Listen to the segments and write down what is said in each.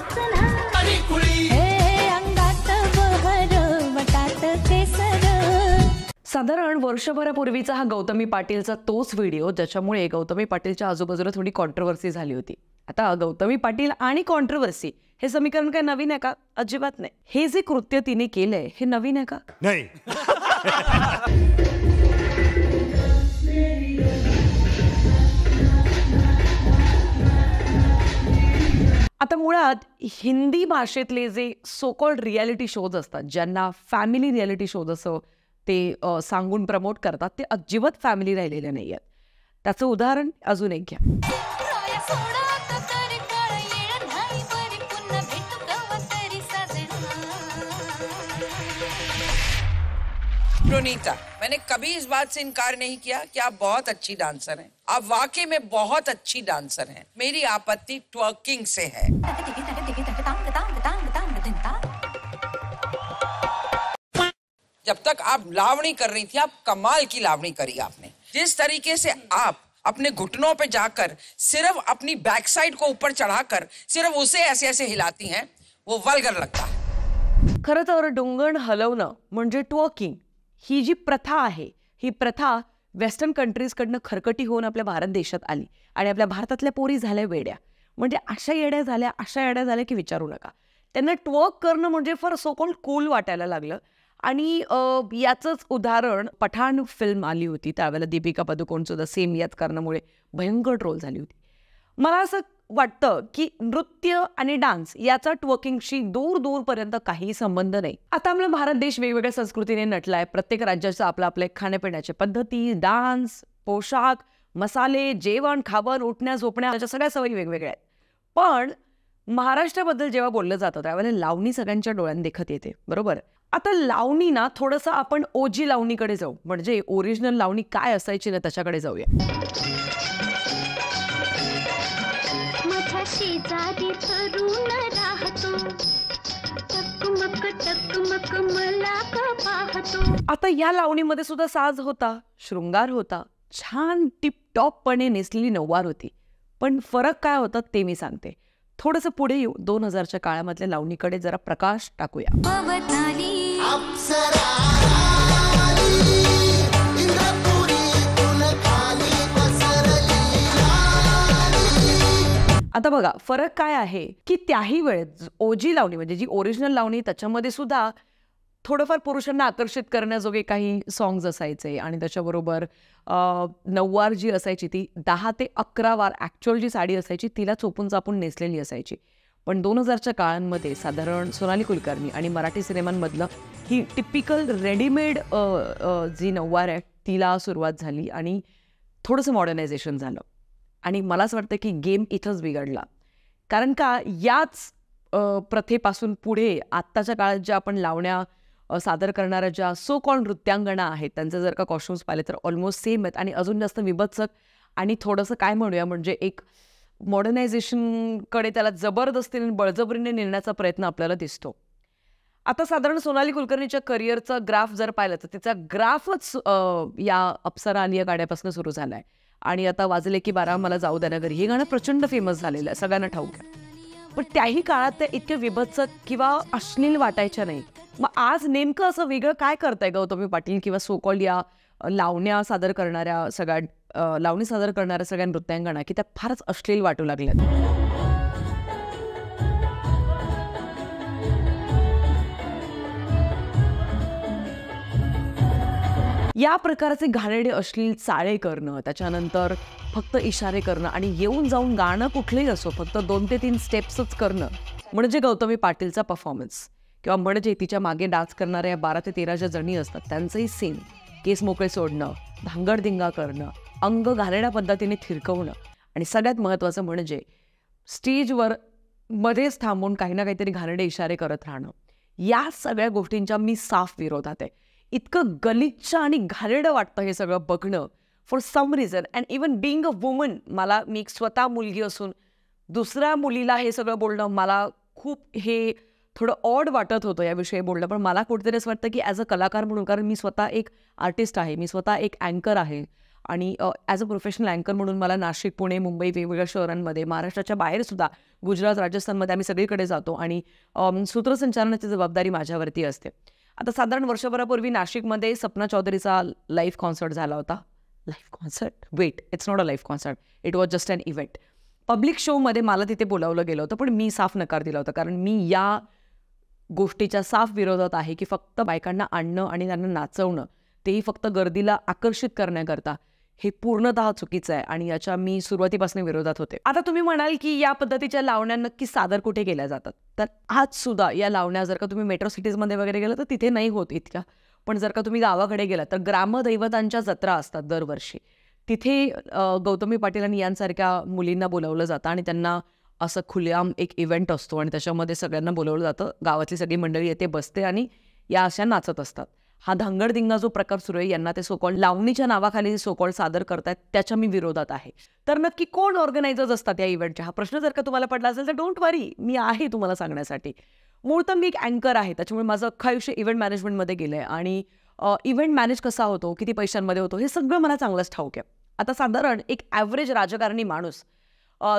वाचना हे अंगात बहर वटात केसर। साधारण वर्षभरापूर्वीचा हा गौतमी पाटीलचा तोच व्हिडिओ ज्याच्यामुळे गौतमी पाटीलच्या आजूबाजूला थोडी कॉन्ट्रोवर्सी झाली होती। आता गौतमी पाटील आणि कॉन्ट्रोवर्सी हे समीकरण काय नवीन आहे का? अजिबात नाही। हे जे कृत्य तिने केलंय हे नवीन आहे का? नाही। आता मुळात हिंदी भाषेतले जे सो कॉल्ड रियालिटी शोज असतात, ज्यांना फॅमिली रियालिटी शोज असं ते सांगून प्रमोट करतात, ते अजिबात फॅमिली राहिलेले नाही आहेत। त्याचं उदाहरण अजून एक घ्या। प्रोनीता, मैंने कभी इस बात से इनकार नहीं किया कि आप बहुत अच्छी डांसर हैं। आप वाकई में बहुत अच्छी डांसर हैं। मेरी आपत्ति ट्वर्किंग से है। जब तक आप लावणी कर रही थी, आप कमाल की लावणी करी आपने। जिस तरीके से आप अपने घुटनों पे जाकर सिर्फ अपनी बैक साइड को ऊपर चढ़ाकर सिर्फ उसे ऐसे ऐसे हिलाती हैं, वो वल्गर लगता है। खरं तर डोंगण हलवणं म्हणजे ट्वर्किंग ही जी प्रथा आहे, ही प्रथा वेस्टर्न कंट्रीजकडनं खरकटी होऊन आपल्या भारत देशात आली आणि आपल्या भारतातल्या पोरी झाल्या वेड्या। म्हणजे अशा येड्या झाल्या की विचारू नका। त्यांना ट्वर्क करणं म्हणजे फॉर सो कॉल्ड कूल वाटायला लागलं। आणि याचंच उदाहरण पठाण फिल्म आली होती त्यावेळेला दीपिका पदुकोण सुद्धा सेम याच कारणामुळे भयंकर ट्रोल झाली होती। मला असं वाटतं की नृत्य आणि डान्स याचा ट्वर्किंगशी दूर दूरपर्यंत काही संबंध नाही। आता आपला भारत देश वेगवेगळ्या संस्कृतीने नटलाय। प्रत्येक राज्याचं आपलं आपले खाण्यापिण्याच्या पद्धती, डान्स, पोशाख, मसाले, जेवण, खावण, उठण्या झोपण्या याच्या सगळ्या सवयी वेगवेगळ्या आहेत। पण महाराष्ट्राबद्दल जेव्हा बोललं जातं त्यावेळेला लावणी सगळ्यांच्या डोळ्यात देखत येते, बरोबर? आता लावणी ना थोडंसं आपण ओजी लावणीकडे जाऊ, म्हणजे ओरिजिनल लावणी काय असायची ना त्याच्याकडे जाऊया। शेजारी तरुण राहतो, टकमक टकमक मला का पाहतो। आता या लावणीमध्ये सुद्धा साज होता, शृंगार होता, छान टिपटॉपपणे नेसलेली नऊवार होती। पण फरक काय होता ते मी सांगते। थोडंसं पुढे येऊ, 2000च्या काळामधल्या लावणीकडे जरा प्रकाश टाकूया। आता बघा फरक काय आहे की त्याही वेळेत ओजी लावणी म्हणजे जी ओरिजिनल लावणी त्याच्यामध्ये सुद्धा थोडंफार पुरुषांना आकर्षित करण्याजोगे काही सॉंग्स असायचे आणि त्याच्याबरोबर नऊवार जी असायची ती 10 ते 11 वार ॲक्च्युअल जी साडी असायची तिला चोपून चापून नेसलेली असायची। पण 2000च्या काळांमध्ये साधारण सोनाली कुलकर्णी आणि मराठी सिनेमांमधलं ही टिपिकल रेडीमेड जी नऊवार आहे तिला सुरुवात झाली आणि थोडंसं मॉडर्नायझेशन झालं। आणि मला असं वाटतं की गेम इथंच बिघडला, कारण का याच प्रथेपासून पुढे आत्ताच्या काळात ज्या आपण लावण्या सादर करणाऱ्या ज्या सो कॉल्ड नृत्यांगणा आहेत त्यांचे जर का कॉस्ट्युम्स पाहिले तर ऑलमोस्ट सेम आहेत आणि अजून जास्त विभत्सक आणि थोडंसं काय म्हणूया म्हणजे एक मॉडर्नायझेशनकडे त्याला जबरदस्तीने बळजबरीने नेण्याचा प्रयत्न आपल्याला दिसतो। आता साधारण सोनाली कुलकर्णीच्या करिअरचा ग्राफ जर पाहिलं तर तिचा ग्राफच या अप्सरा आलिया गाण्यापासून सुरू झाला आहे आणि आता वाजले की 12 मला जाऊ द्या ना घरी हे गाणं प्रचंड फेमस झालेलं आहे, सगळ्यांना ठाऊक आहे। पण त्याही काळात ते इतके विभत्सक किंवा अश्लील वाटायच्या नाही। मग आज नेमकं असं वेगळं काय करताय गौतमी पाटील किंवा सो कॉल्ड या लावण्या सादर करणाऱ्या सगळ्या लावणी सादर करणाऱ्या सगळ्या नृत्यांगणा की त्या फारच अश्लील वाटू लागल्यात। या प्रकारचे घाणेरडे अश्लील चाळे करणं, त्याच्यानंतर फक्त इशारे करणं आणि येऊन जाऊन गाणं कुठलंही असो फक्त 2 ते 3 स्टेप्सच करणं म्हणजे गौतमी पाटीलचा परफॉर्मन्स किंवा म्हणजे तिच्या मागे डान्स करणाऱ्या 12 ते 13 ज्या जणी असतात त्यांचंही सेम केस मोकळे सोडणं, धांगडधिंगा करणं, अंग घाणेरड्या पद्धतीने थिरकवणं आणि सगळ्यात महत्त्वाचं म्हणजे स्टेजवर मध्येच थांबून काही ना काहीतरी घाणेरडे इशारे करत राहणं। या सगळ्या गोष्टींच्या मी साफ विरोधात आहे। इतकं गलिच्छ आणि घाणेरडं वाटतं हे सगळं बघणं for some reason and even being a woman. मी एक स्वतः मुलगी असून दुसऱ्या मुलीला हे सगळं बोलणं मला खूप हे थोडं ऑड वाटत होतं याविषयी बोलणं। पण मला कुठेतरी असं वाटतं की ॲज अ कलाकार म्हणून, कारण मी स्वतः एक आर्टिस्ट आहे, मी स्वतः एक अँकर आहे आणि ॲज अ प्रोफेशनल अँकर म्हणून मला नाशिक, पुणे, मुंबई वेगवेगळ्या शहरांमध्ये, महाराष्ट्राच्या बाहेरसुद्धा गुजरात, राजस्थानमध्ये आम्ही सगळीकडे जातो आणि सूत्रसंचालनाची जबाबदारी माझ्यावरती असते. आता साधारण वर्षभरापूर्वी नाशिकमध्ये सपना चौधरीचा लाईव्ह कॉन्सर्ट झाला होता. Live concert? Wait, it's not a live concert, it was just an event. Public शोमध्ये मला तिथे बोलावलं गेलं होतं, पण मी साफ नकार दिला होता, कारण मी या गोष्टीच्या साफ विरोधात आहे की फक्त बायकांना आणणं आणि त्यांना नाचवणं, तेही फक्त गर्दीला आकर्षित करण्याकरता, हे पूर्णतः चुकीचं आहे आणि याच्या मी सुरुवातीपासून विरोधात होते. आता तुम्ही म्हणाल की या पद्धतीच्या लावण्या नक्की सादर कुठे केल्या जातात, तर आज सुद्धा या लावण्या जर का तुम्ही मेट्रो सिटीजमध्ये वगैरे गेलं तर तिथे नाही होत इतक्या, पण जर का तुम्ही गावाकडे गेला तर ग्रामदैवतांच्या जत्रा असतात दरवर्षी, तिथे गौतमी पाटील आणि यांसारख्या मुलींना बोलावलं जातं आणि त्यांना असं खुलेआम एक इव्हेंट असतो आणि त्याच्यामध्ये सगळ्यांना बोलावलं जातं. गावातली सगळी मंडळी येते, बसते आणि या अशा नाचत असतात. हा धांगडधिंगा जो प्रकार सुरू आहे, यांना ते सोकॉल्ड लावणीच्या नावाखाली सोकॉल्ड सादर करतायत, त्याच्या मी विरोधात आहे. तर नक्की कोण ऑर्गनायझर्स असतात या इव्हेंटच्या, हा प्रश्न जर का तुम्हाला पडला असेल तर डोंट वरी, मी आहे तुम्हाला सांगण्यासाठी. मूळ तर मी एक अँकर आहे, त्याच्यामुळे माझं अख्खं आयुष्य इव्हेंट मॅनेजमेंटमध्ये गेलं आहे आणि इव्हेंट मॅनेज कसा होतो, किती पैशांमध्ये होतो, हे सगळं मला चांगलंच ठाऊक आहे. आता साधारण एक ॲव्हरेज राजकारणी माणूस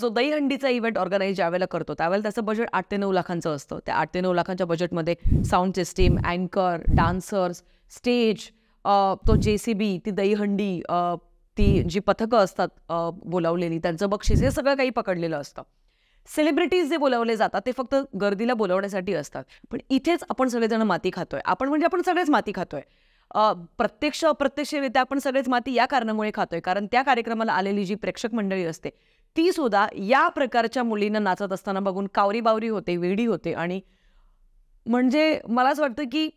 जो दहीहंडीचा इव्हेंट ऑर्गनाईज ज्यावेळेला करतो त्यावेळेला त्याचं बजेट 8 ते 9 लाखांचं असतं. त्या 8 ते 9 लाखांच्या बजेटमध्ये साऊंड सिस्टीम, अँकर, डान्सर्स, स्टेज, तो JCB, ती दहीहंडी, ती जी पथकं असतात बोलावलेली, त्यांचं बक्षीस, हे सगळं काही पकडलेलं असतं. सेलिब्रिटीज जे बोलावले जातात ते फक्त गर्दीला बोलावण्यासाठी असतात. पण इथेच आपण सगळेजण माती खातोय. आपण सगळेच माती खातोय. प्रत्यक्ष अप्रत्यक्षरित्या आपण सगळेच माती या कारणामुळे खातोय, कारण त्या कार्यक्रमाला आलेली जी प्रेक्षक मंडळी असते ती सुद्धा या प्रकारच्या मुलींना नाचत असताना बघून कावरी बावरी होते, वेडी होते. आणि म्हणजे मला असं वाटतं की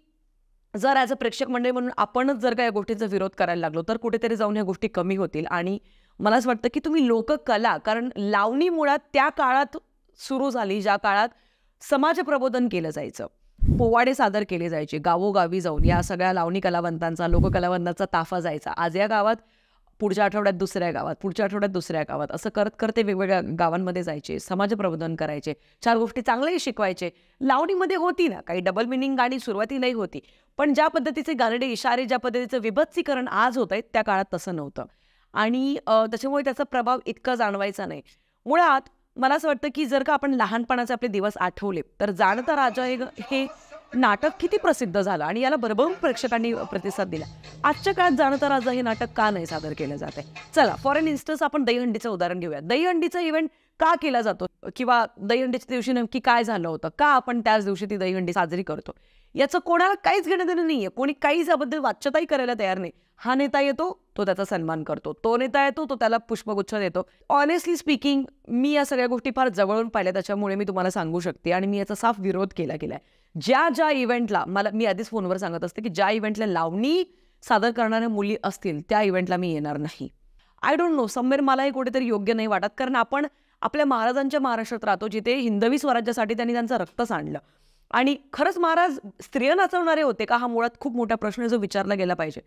जर ॲज अ प्रेक्षक मंडळी म्हणून आपणच जर का या गोष्टींचा विरोध करायला लागलो तर कुठेतरी जाऊन ह्या गोष्टी कमी होतील. आणि मला असं वाटतं की तुम्ही लोककला, कारण लावणी मुळात त्या काळात सुरू झाली ज्या काळात समाज प्रबोधन केलं जायचं, पोवाडे सादर केले जायचे, गावोगावी जाऊन या सगळ्या लावणी कलावंतांचा, लोककलावंतांचा ताफा जायचा. आज या गावात, पुढच्या आठवड्यात दुसऱ्या गावात, पुढच्या आठवड्यात दुसऱ्या गावात, असं करत करते वेगवेगळ्या गावांमध्ये जायचे, समाज प्रबोधन करायचे, 4 गोष्टी चांगलेही शिकवायचे. लावणीमध्ये होती ना काही डबल मिनिंग गाणी सुरुवातीलाही होती, पण ज्या पद्धतीचे गाणडे इशारे, ज्या पद्धतीचं विभत्सीकरण आज होत आहे त्या काळात तसं नव्हतं. आणि त्याच्यामुळे त्याचा प्रभाव इतका जाणवायचा नाही. मुळात मला असं वाटतं की जर का आपण लहानपणाचे आपले दिवस आठवले तर जाणता राजा हे नाटक किती प्रसिद्ध झालं आणि याला भरभरून प्रेक्षकांनी प्रतिसाद दिला. आजच्या काळात जाणता राजा हे नाटक का नाही सादर केलं जाते? चला फॉर एन इन्स्टन्स आपण दहीहंडीचं उदाहरण घेऊया. दहीहंडीचा इव्हेंट का केला जातो किंवा दहीहंडीच्या दिवशी नेमकी काय झालं होतं, का आपण त्याच दिवशी ती दहीहंडी साजरी करतो, याचं कोणाला काहीच घेणं देणं नाहीये. कोणी काहीच याबद्दल वाच्यताही करायला तयार नाही. हा नेता येतो तो त्याचा सन्मान करतो, तो नेता येतो तो त्याला पुष्पगुच्छ देतो. ऑनेस्टली स्पीकिंग मी या सगळ्या गोष्टी फार जवळून पाहिल्या, त्याच्यामुळे मी तुम्हाला सांगू शकते आणि मी याचा साफ विरोध केलाय. ज्या इव्हेंटला मी आधीच फोनवर सांगत असते की ज्या इव्हेंटला लावणी सादर करणाऱ्या मुली असतील त्या इव्हेंटला मी येणार नाही. आय डोंट नो, समवेर मला हे कुठेतरी योग्य नाही वाटत, कारण आपण आपल्या महाराजांच्या महाराष्ट्रात राहतो जिथे हिंदवी स्वराज्यासाठी त्यांनी त्यांचं रक्त सांडलं. आणि खरंच महाराज स्त्रिया नाचवणारे होते का, हा मुळात खूप मोठा प्रश्न जो विचारला गेला पाहिजे.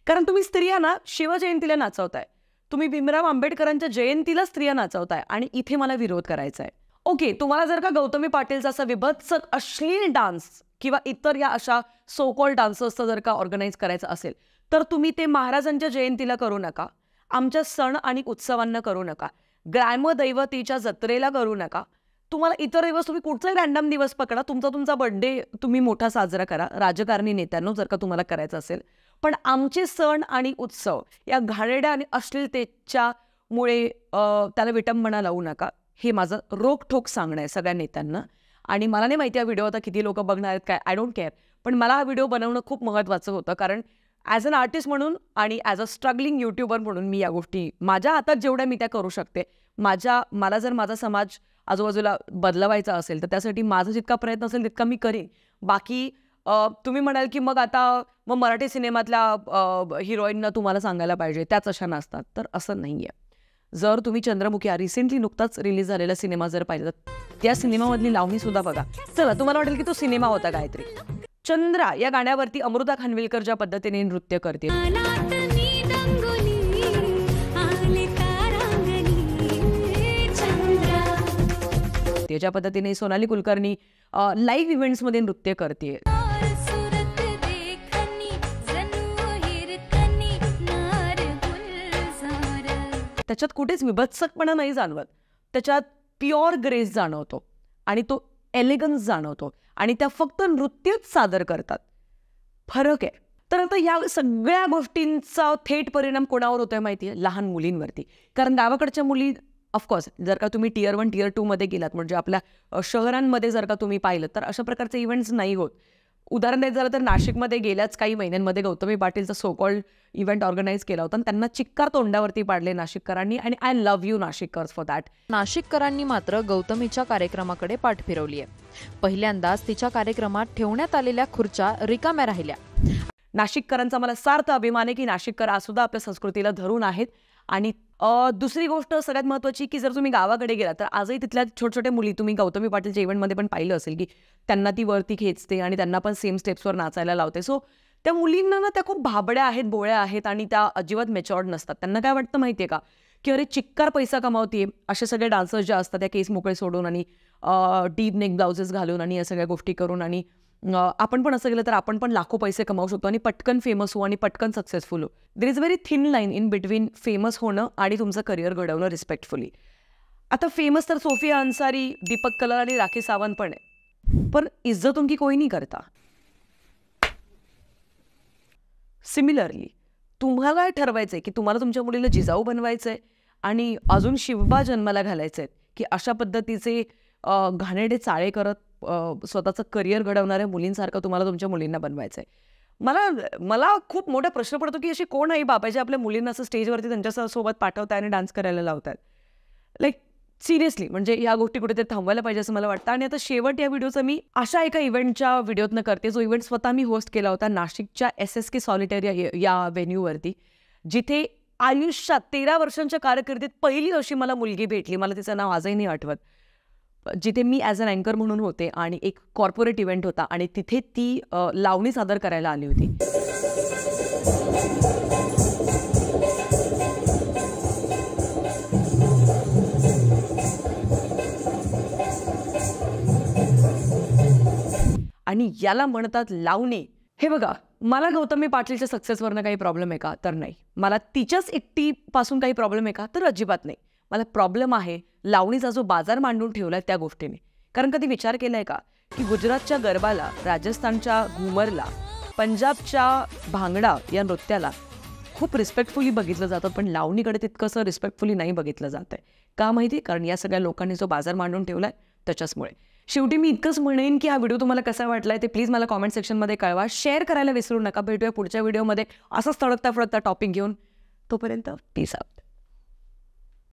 कारण तुम्ही स्त्रिया ना शिवजयंतीला नाचवताय, तुम्ही भीमराव आंबेडकरांच्या जयंतीला स्त्रिया नाचवताय आणि इथे मला विरोध करायचा आहे. ओके, तुम्हाला जर का गौतमी पाटीलचा असा विभत्स अश्लील डान्स किंवा इतर या अशा सोकॉल्ड डान्सर्सचं जर का ऑर्गनाईज करायचं असेल तर तुम्ही ते महाराजांच्या जयंतीला करू नका, आमच्या सण आणि उत्सवांना करू नका, ग्रामदैवतीच्या जत्रेला करू नका. तुम्हाला इतर दिवस तुम्ही कुठचाही रॅन्डम दिवस पकडा, तुमचा बर्थडे तुम्ही मोठा साजरा करा, राजकारणी नेत्यांनो जर का तुम्हाला करायचं असेल. पण आमचे सण आणि उत्सव या घाणेरड्या आणि अश्लीलतेच्या मुळे त्याला विटंबना लावू नका, हे माझं रोखठोक सांगणं आहे सगळ्या नेत्यांना. आणि मला नाही माहिती हा व्हिडिओ आता किती लोक बघणार आहेत काय, आय डोंट केअर, पण मला हा व्हिडिओ बनवणं खूप महत्त्वाचं होतं. कारण ॲज अन आर्टिस्ट म्हणून आणि ॲज अ स्ट्रगलिंग यूट्यूबर म्हणून मी या गोष्टी माझ्या हातात जेवढ्या मी त्या करू शकते. मला जर माझा समाज आजूबाजूला बदलवायचा असेल तर त्यासाठी माझा जितका प्रयत्न असेल तितका मी करीन. बाकी तुम्ही म्हणाल की मग मराठी सिनेमातल्या हिरोईनना तुम्हाला सांगायला पाहिजे त्याच अशा नसतात, तर असं नाही आहे. जर तुम्ही चंद्रमुखी हा रिसेंटली नुकताच रिलीज झालेला सिनेमा जर पाहिला तर त्या सिनेमामधली लावणी सुद्धा बघा. चला तुम्हाला वाटेल की तो सिनेमा होता काहीतरी. चंद्रा या गाण्यावरती अमृता खानविलकर ज्या पद्धतीने नृत्य करते, ज्या पद्धतीने सोनाली कुलकर्णी लाईव्ह इव्हेंट्समध्ये नृत्य करते, त्याच्यात कुठेच विभत्सकपणा नाही जाणवत, त्याच्यात प्युअर ग्रेस जाणवतो आणि तो एलिगन्स जाणवतो आणि त्या फक्त नृत्यच सादर करतात. फरक आहे. तर आता या सगळ्या गोष्टींचा थेट परिणाम कोणावर होतोय माहिती आहे? लहान मुलींवरती. कारण गावाकडच्या मुली ऑफकोर्स जर का तुम्ही Tier 1 Tier 2 मध्ये गेलात, म्हणजे आपल्या शहरांमध्ये जर का तुम्ही पाहिलं तर अशा प्रकारचे इव्हेंट्स नाही होत. उदाहरण द्यायचं झालं तर नाशिकमध्ये गेल्याच काही महिन्यांमध्ये गौतमी पाटीलचा सो कॉल्ड इव्हेंट ऑर्गनाईज केला होता आणि त्यांना चिक्कार तोंडावरती पाडले नाशिककरांनी आणि I love you Nashikkars for that. नाशिककरांनी मात्र गौतमीच्या कार्यक्रमाकडे पाठ फिरवली आहे. पहिल्यांदाच तिच्या कार्यक्रमात ठेवण्यात आलेल्या खुर्च्या रिकाम्या राहिल्या. नाशिककरांचा मला सार्थ अभिमान आहे की नाशिककर आज सुद्धा आपल्या संस्कृतीला धरून आहेत. आणि दुसरी गोष्ट सगळ्यात महत्त्वाची की जर तुम्ही गावाकडे गेला तर आजही तिथल्या छोट्या मुली तुम्ही गौतमी पाटीलच्या इव्हेंटमध्ये पण पाहिलं असेल की त्यांना ती वरती खेचते आणि त्यांना पण सेम स्टेप्सवर नाचायला लावते. सो त्या मुलींना ना त्या खूप भाबड्या आहेत, बोळ्या आहेत आणि त्या अजिबात मॅच्युअर्ड नसतात. त्यांना काय वाटतं माहिती आहे का की अरे चिक्कार पैसा कमावते. असे सगळे डान्सर्स जे असतात त्या केस मोकळे सोडून आणि डीप नेक ब्लाउजेस घालून आणि या सगळ्या गोष्टी करून आणि आपण पण असं केलं तर आपण पण लाखो पैसे कमावू शकतो आणि पटकन फेमस हो आणि पटकन सक्सेसफुल हो. There is very thin line in between famous होणं आणि तुमचं करिअर घडवणं रिस्पेक्टफुली. आता फेमस तर सोफिया अन्सारी, दीपक कलर आणि राखी सावंत पण आहे, पण इज्जत उनकी कोई नहीं करता. सिमिलरली तुम्हाला ठरवायचंय की तुम्हाला तुमच्या मुलीला जिजाऊ बनवायचंय आणि अजून शिवबा जन्माला घालायचंय की अशा पद्धतीचे घाणेरडे चाळे करत स्वतःचं करिअर घडवणाऱ्या मुलींसारखं तुम्हाला तुमच्या मुलींना बनवायचंय. मला खूप मोठा प्रश्न पडतो की अशी कोण आहे बाबा जे आपल्या मुलींना असं स्टेजवरती त्यांच्यासोबत पाठवताय आणि डान्स करायला लावतात. लाईक सिरियसली म्हणजे या गोष्टी कुठेतरी थांबवायला पाहिजे असं मला वाटतं. आणि आता शेवट या व्हिडिओचा मी अशा एका इव्हेंटच्या व्हिडिओतनं करते जो इव्हेंट स्वतः मी होस्ट केला होता नाशिकच्या SSK सॉलिटेरिया या व्हेन्यूवरती, जिथे आयुष्यात 13 वर्षांच्या कारकिर्दीत पहिली अशी मला मुलगी भेटली, मला तिचं नाव आजही नाही आठवत, जिथे मी ॲज अन अँकर म्हणून होते आणि एक कॉर्पोरेट इव्हेंट होता आणि तिथे ती लावणी सादर करायला आली होती. आणि याला म्हणतात लावणी. हे बघा, मला गौतमी पाटीलच्या सक्सेसवरनं काही प्रॉब्लेम आहे का? तर नाही. मला तिच्याच एकटीपासून काही प्रॉब्लेम आहे का? तर अजिबात नाही. मला प्रॉब्लेम आहे लावणीचा जो बाजार मांडून ठेवलाय त्या गोष्टीने. कारण कधी विचार केलाय का की गुजरातच्या गरबाला, राजस्थानच्या घुमरला, पंजाबच्या भांगडा या नृत्याला खूप रिस्पेक्टफुली बघितलं जातं, पण लावणीकडे तितकंसं रिस्पेक्टफुली नाही बघितलं जात आहे. का माहिती? कारण या सगळ्या लोकांनी जो बाजार मांडून ठेवलाय त्याच्याचमुळे. शेवटी मी इतकंच म्हणेन की हा व्हिडिओ तुम्हाला कसा वाटलाय ते प्लीज मला कॉमेंट सेक्शनमध्ये कळवा. शेअर करायला विसरू नका. भेटूया पुढच्या व्हिडिओमध्ये असंच तडकता फडकता टॉपिक घेऊन. तोपर्यंत पीस आउट.